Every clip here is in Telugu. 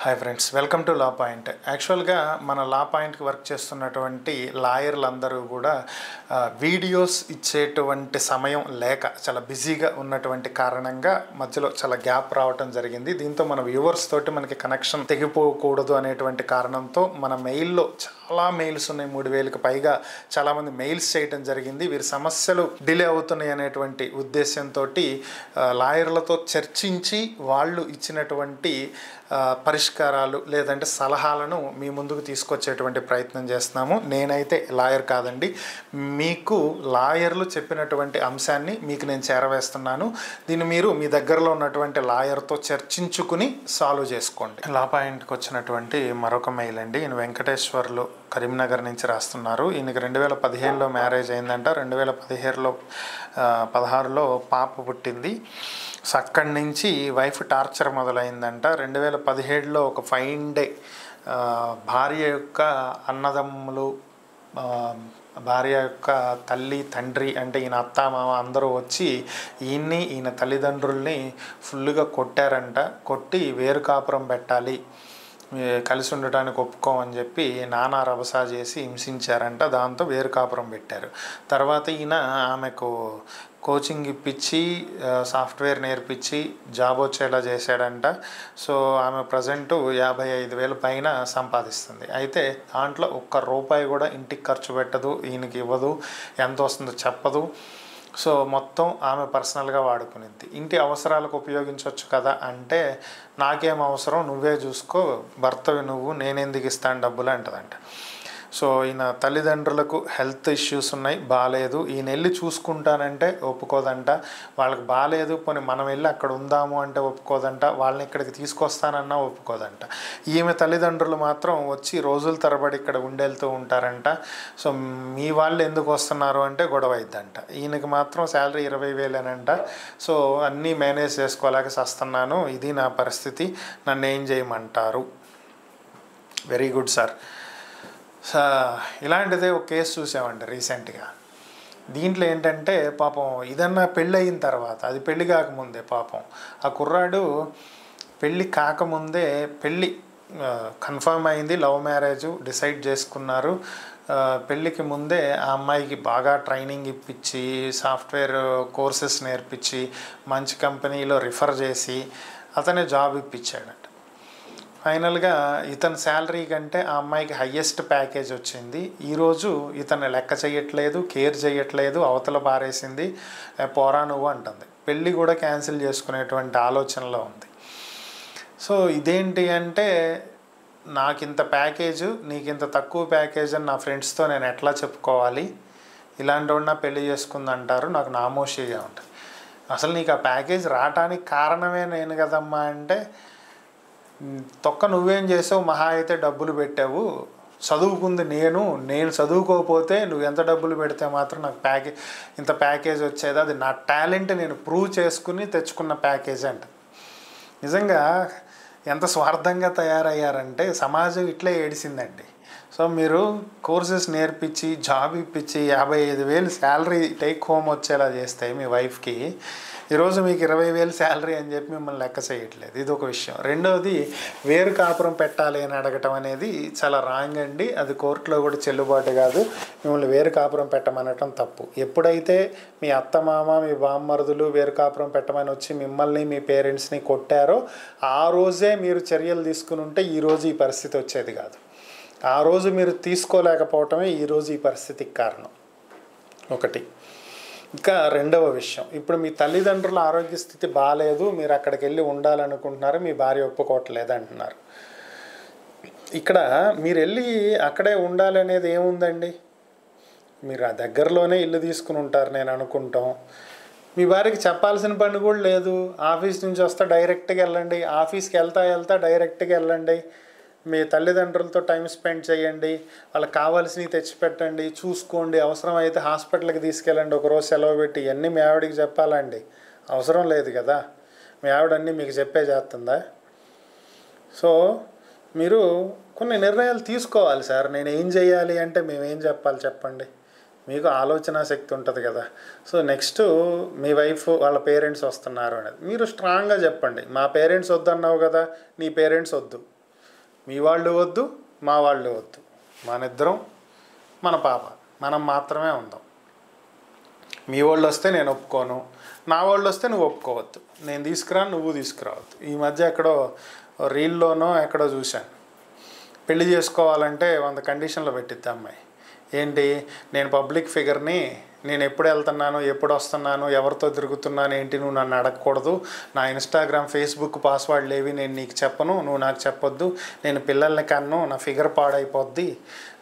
Hi friends, welcome to law point. యాక్చువల్గా మన లా పాయింట్కి వర్క్ చేస్తున్నటువంటి లాయర్లందరూ కూడా వీడియోస్ ఇచ్చేటువంటి సమయం లేక చాలా బిజీగా ఉన్నటువంటి కారణంగా మధ్యలో చాలా గ్యాప్ రావటం జరిగింది. దీంతో మన వ్యూవర్స్ తోటి మనకి కనెక్షన్ తెగిపోకూడదు అనేటువంటి కారణంతో మన మెయిల్లో చాలా మెయిల్స్ ఉన్నాయి, 3000కి పైగా చాలామంది మెయిల్స్ చేయటం జరిగింది. వీరి సమస్యలు డిలే అవుతున్నాయి అనేటువంటి ఉద్దేశంతో లాయర్లతో చర్చించి వాళ్ళు ఇచ్చినటువంటి పరిష్కారాలు లేదంటే సలహాలను మీ ముందుకు తీసుకొచ్చేటువంటి ప్రయత్నం చేస్తున్నాము. నేనైతే లాయర్ కాదండి, మీకు లాయర్లు చెప్పినటువంటి అంశాన్ని మీకు నేను చేరవేస్తున్నాను. దీన్ని మీరు మీ దగ్గరలో ఉన్నటువంటి లాయర్తో చర్చించుకుని సాల్వ్ చేసుకోండి. లా పాయింట్కి వచ్చినటువంటి మరొక మెయిల్ అండి. ఈయన వెంకటేశ్వర్లు కరీంనగర్ నుంచి రాస్తున్నారు. ఈయనకి 2015లో మ్యారేజ్ అయిందంట. 2016లో పాప పుట్టింది. సో అక్కడి నుంచి వైఫ్ టార్చర్ మొదలైందంట. 2017లో ఒక ఫైన్ డే భార్య యొక్క అన్నదమ్ములు, భార్య యొక్క తల్లి తండ్రి అంటే ఈయన అత్త మామ అందరూ వచ్చి ఈయన తల్లిదండ్రుల్ని ఫుల్గా కొట్టారంట. కొట్టి వేరు కాపురం పెట్టాలి, కలిసి ఉండటానికి ఒప్పుకోమని చెప్పి నానా రభసా చేసి హింసించారంట. దాంతో వేరు కాపురం పెట్టారు. తర్వాత ఈయన ఆమెకు కోచింగ్ ఇప్పించి సాఫ్ట్వేర్ నేర్పించి జాబ్ వచ్చేలా చేశాడంట. సో ఆమె ప్రజెంటు 55,000 పైన సంపాదిస్తుంది. అయితే దాంట్లో ఒక్క రూపాయి కూడా ఇంటికి ఖర్చు పెట్టదు, ఈయనకి ఇవ్వదు, ఎంత వస్తుందో చెప్పదు. సో మొత్తం ఆమె పర్సనల్గా వాడుకునిద్ది. ఇంటి అవసరాలకు ఉపయోగించవచ్చు కదా అంటే, నాకేం అవసరం, నువ్వే చూసుకో, భర్తవి నువ్వు, నేనెందుకు ఇస్తాను డబ్బులు అంటదంట. సో ఈయన తల్లిదండ్రులకు హెల్త్ ఇష్యూస్ ఉన్నాయి, బాగాలేదు. ఈయన వెళ్ళి చూసుకుంటానంటే ఒప్పుకోదంట. వాళ్ళకి బాగాలేదు, పోనీ మనం వెళ్ళి అక్కడ ఉందాము అంటే ఒప్పుకోదంట. వాళ్ళని ఇక్కడికి తీసుకొస్తానన్నా ఒప్పుకోదంట. ఈమె తల్లిదండ్రులు మాత్రం వచ్చి రోజుల తరబడి ఇక్కడ ఉండేళ్తూ ఉంటారంట. సో మీ వాళ్ళు ఎందుకు వస్తున్నారు అంటే గొడవ అయిద్దంట. ఈయనకి మాత్రం శాలరీ 20,000 సో అన్నీ మేనేజ్ చేసుకోలేక వస్తున్నాను, ఇది నా పరిస్థితి, నన్ను ఏం చేయమంటారు? Very good sir. ఇలాంటిదే ఒక కేసు చూసామండి రీసెంట్గా. దీంట్లో ఏంటంటే పాపం ఇదన్నా పెళ్ళి అయిన తర్వాత, అది పెళ్ళి కాకముందే పాపం ఆ కుర్రాడు పెళ్ళి కాకముందే పెళ్ళి కన్ఫర్మ్ అయింది, లవ్ మ్యారేజ్ డిసైడ్ చేసుకున్నారు. పెళ్ళికి ముందే ఆ అమ్మాయికి బాగా ట్రైనింగ్ ఇప్పించి సాఫ్ట్వేర్ కోర్సెస్ నేర్పించి మంచి కంపెనీలో రిఫర్ చేసి అతనే జాబ్ ఇప్పించాడట. ఫైనల్గా ఇతని శాలరీ కంటే ఆ అమ్మాయికి హయ్యెస్ట్ ప్యాకేజ్ వచ్చింది. ఈరోజు ఇతను లెక్క చేయట్లేదు, కేర్ చేయట్లేదు, అవతల పారేసింది, పోరా నువ్వు అంటుంది. పెళ్ళి కూడా క్యాన్సిల్ చేసుకునేటువంటి ఆలోచనలో ఉంది. సో ఇదేంటి అంటే, నాకింత ప్యాకేజు, నీకింత తక్కువ ప్యాకేజ్ అని నా ఫ్రెండ్స్తో నేను ఎట్లా చెప్పుకోవాలి? ఇలాంటి వాడినా పెళ్ళి చేసుకుందంటారు, నాకు నామోషిగా ఉంటుంది. అసలు నీకు ఆ ప్యాకేజ్ రావటానికి కారణమే నేను కదమ్మా అంటే, తొక్క నువ్వేం చేసావు, మహా అయితే డబ్బులు పెట్టావు, చదువుకుంది నేను చదువుకోకపోతే నువ్వు ఎంత డబ్బులు పెడితే మాత్రం నాకు ఇంత ప్యాకేజ్ వచ్చేది, అది నా టాలెంట్ నేను ప్రూవ్ చేసుకుని తెచ్చుకున్న ప్యాకేజ్ అంట. నిజంగా ఎంత స్వార్థంగా తయారయ్యారంటే సమాజం ఇట్లే ఏడిసిందండి. సో మీరు కోర్సెస్ నేర్పించి జాబ్ ఇప్పించి 55,000 శాలరీ టేక్ హోమ్ వచ్చేలా చేస్తే మీ వైఫ్కి, ఈరోజు మీకు 20,000 శాలరీ అని చెప్పి మిమ్మల్ని లెక్క చేయట్లేదు. ఇది ఒక విషయం. రెండవది, వేరు కాపురం పెట్టాలి అని అడగటం అనేది చాలా రాంగ్ అండి. అది కోర్టులో కూడా చెల్లుబాటు కాదు. మిమ్మల్ని వేరు కాపురం పెట్టమనటం తప్పు. ఎప్పుడైతే మీ అత్తమామ మీ బామ్మరుదులు వేరు కాపురం పెట్టమని వచ్చి మిమ్మల్ని మీ పేరెంట్స్ని కొట్టారో ఆ రోజే మీరు చర్యలు తీసుకుని ఉంటే ఈరోజు ఈ పరిస్థితి వచ్చేది కాదు. ఆ రోజు మీరు తీసుకోలేకపోవటమే ఈరోజు ఈ పరిస్థితికి కారణం. ఒకటి. ఇంకా రెండవ విషయం, ఇప్పుడు మీ తల్లిదండ్రుల ఆరోగ్య స్థితి బాగాలేదు, మీరు అక్కడికి వెళ్ళి ఉండాలనుకుంటున్నారు, మీ భార్య ఒప్పుకోవట్లేదు అంటున్నారు. ఇక్కడ మీరు వెళ్ళి అక్కడే ఉండాలనేది ఏముందండి? మీరు ఆ దగ్గరలోనే ఇల్లు తీసుకుని ఉంటారు నేను అనుకుంటాం. మీ భార్యకి చెప్పాల్సిన పని కూడా లేదు. ఆఫీస్ నుంచి వస్తే డైరెక్ట్గా వెళ్ళండి, ఆఫీస్కి వెళ్తా డైరెక్ట్గా వెళ్ళండి, మీ తల్లిదండ్రులతో టైం స్పెండ్ చేయండి, వాళ్ళకి కావాల్సినవి తెచ్చిపెట్టండి, చూసుకోండి, అవసరమైతే హాస్పిటల్కి తీసుకెళ్ళండి, ఒకరోజు సెలవు పెట్టి. ఇవన్నీ మీ ఆవిడకి చెప్పాలండి? అవసరం లేదు కదా. మీ ఆవిడన్నీ మీకు చెప్పే చేస్తుందా? సో మీరు కొన్ని నిర్ణయాలు తీసుకోవాలి సార్. నేను ఏం చేయాలి అంటే మేమేం చెప్పాలి చెప్పండి? మీకు ఆలోచన శక్తి ఉంటుంది కదా. సో నెక్స్ట్ మీ వైఫ్ వాళ్ళ పేరెంట్స్ వస్తున్నారు అనేది మీరు స్ట్రాంగ్గా చెప్పండి. మా పేరెంట్స్ వద్దన్నావు కదా, నీ పేరెంట్స్ వద్దు, మీ వాళ్ళు వద్దు, మా వాళ్ళు వద్దు, మనిద్దరం మన పాప మనం మాత్రమే ఉందాం. మీ వాళ్ళు వస్తే నేను ఒప్పుకోను, నా వాళ్ళు వస్తే నువ్వు ఒప్పుకోవద్దు, నేను తీసుకురాను నువ్వు తీసుకురావద్దు. ఈ మధ్య ఎక్కడో రీల్లోనో ఎక్కడో చూశాను, పెళ్లి చేసుకోవాలంటే 100 కండిషన్లు పెట్టిద్ది అమ్మాయి. ఏంటి, నేను పబ్లిక్ ఫిగర్ని, నేను ఎప్పుడు వెళ్తున్నాను, ఎప్పుడు వస్తున్నాను, ఎవరితో తిరుగుతున్నాను ఏంటి నువ్వు నన్ను అడగకూడదు, నా ఇన్స్టాగ్రామ్ ఫేస్బుక్ పాస్వర్డ్లు ఏవి నేను నీకు చెప్పను, నువ్వు నాకు చెప్పొద్దు, నేను పిల్లల్ని కన్ను, నా ఫిగర్ పాడైపోద్ది,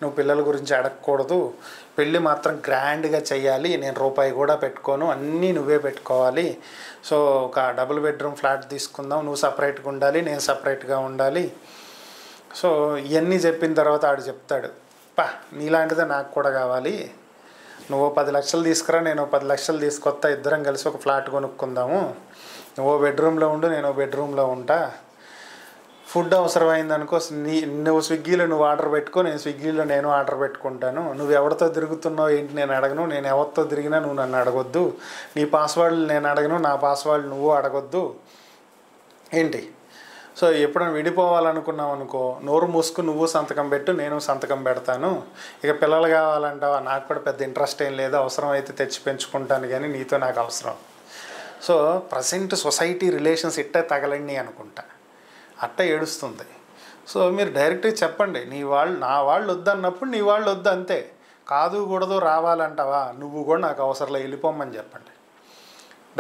నువ్వు పిల్లల గురించి అడగకూడదు, పెళ్ళి మాత్రం గ్రాండ్గా చెయ్యాలి, నేను రూపాయి కూడా పెట్టుకోను, అన్నీ నువ్వే పెట్టుకోవాలి, సో ఒక డబుల్ బెడ్రూమ్ ఫ్లాట్ తీసుకుందాం, నువ్వు సపరేట్గా ఉండాలి, నేను సపరేట్గా ఉండాలి. సో ఇవన్నీ చెప్పిన తర్వాత ఆడు చెప్తాడు, నీలాంటిదే నాకు కూడా కావాలి, నువ్వు 10 లక్షలు తీసుకురా, నేను 10 లక్షలు తీసుకొస్తా, ఇద్దరం కలిసి ఒక ఫ్లాట్ కొనుక్కుందాము, నువ్వు బెడ్రూమ్లో ఉండు, నేను బెడ్రూమ్లో ఉంటా, ఫుడ్ అవసరమైందనుకో నువ్వు స్విగ్గీలో నువ్వు ఆర్డర్ పెట్టుకో, నేను స్విగ్గీలో నేను ఆర్డర్ పెట్టుకుంటాను, నువ్వు ఎవరితో తిరుగుతున్నావు ఏంటి నేను అడగను, నేను ఎవరితో తిరిగినా నువ్వు నన్ను అడగొద్దు, నీ పాస్వర్డ్లు నేను అడగను, నా పాస్వర్డ్ నువ్వు అడగొద్దు ఏంటి. సో ఎప్పుడైనా విడిపోవాలనుకున్నావు అనుకో, నోరు మూసుకు నువ్వు సంతకం పెట్టు, నేను సంతకం పెడతాను, ఇక పిల్లలు కావాలంటావా, నాకు కూడా పెద్ద ఇంట్రెస్ట్ ఏం లేదు, అవసరం అయితే తెచ్చి పెంచుకుంటాను కానీ నీతో నాకు అవసరం. సో ప్రజెంట్ సొసైటీ రిలేషన్స్ ఇట్టే తగలండి అనుకుంటా, అట్ట ఏడుస్తుంది. సో మీరు డైరెక్ట్గా చెప్పండి, నీ వాళ్ళు నా వాళ్ళు వద్దన్నప్పుడు నీ వాళ్ళు వద్దు అంతే, కాదు కూడదు రావాలంటావా, నువ్వు కూడా నాకు అవసరంలో వెళ్ళిపోమని చెప్పండి,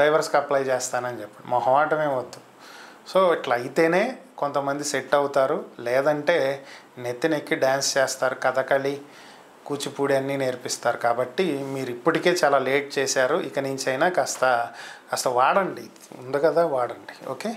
డైవర్స్కి అప్లై చేస్తానని చెప్పండి, మొహమాటమే వద్దు. సో ఇట్లా అయితేనే కొంతమంది సెట్ అవుతారు, లేదంటే నెత్తినెక్కి డ్యాన్స్ చేస్తారు, కథకళి కూచిపూడి అన్నీ నేర్పిస్తారు. కాబట్టి మీరు ఇప్పటికే చాలా లేట్ చేశారు, ఇక నుంచి అయినా కాస్త వాడండి, ఉంది కదా వాడండి. ఓకే.